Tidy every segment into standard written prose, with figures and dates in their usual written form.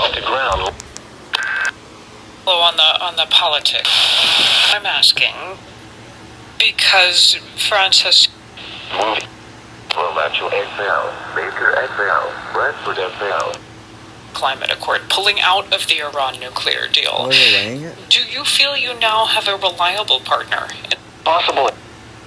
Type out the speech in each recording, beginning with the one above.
off the ground. On the politics. I'm asking because Francis Movie. Romacho FL, Baker FL, Bradford FL. Climate Accord pulling out of the Iran nuclear deal. Oh, you're weighing it? Do you feel you now have a reliable partner? Possible.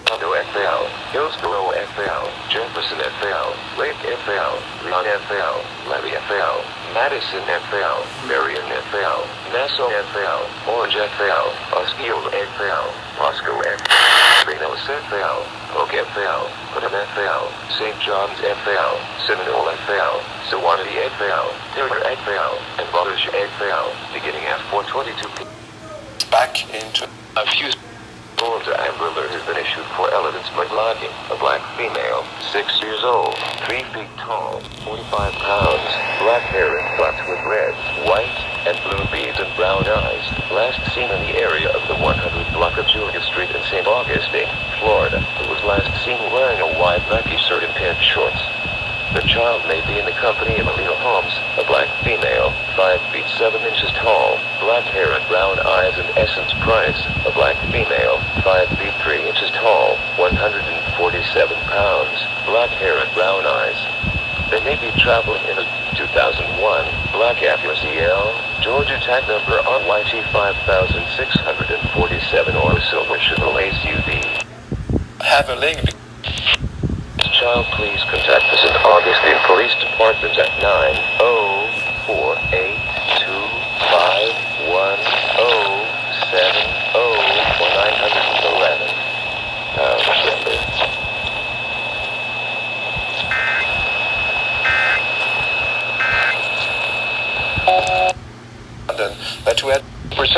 Tondo FL, Hillsborough FL, Jefferson FL, Lake FL, Leon FL, Levy FL, Madison FL, Marion FL, Nassau FL, Orange FL, Osceola FL, Moscow FL, Reynolds FL, Polk FL, Putnam FL, St. John's FL, Seminole FL, Sewanee FL, Taylor FL, and Buttish FL, beginning at 4:22 p.m. Back into a few. Forms Amber has been issued for evidence by blogging. A black female, 6 years old, 3 feet tall, 45 pounds, black hair and flapped with red, white, and blue beads and brown eyes. Last seen in the area of the 100 block of Julia Street in St. Augustine, Florida. It was last seen wearing a wide Nike shirt and pant shorts. The child may be in the company of Alina Holmes, a black female, 5 feet 7 inches tall, black hair and brown eyes, and Essence Price, a black female, 5 feet 3 inches tall, 147 pounds, black hair and brown eyes. They may be traveling in a 2001 black FUCL, Georgia tag number RYT 5647 or a silver Chevrolet SUV. Have a link. Child, please contact us in Augustine Police Department at 904825107 for 911. That we had percent.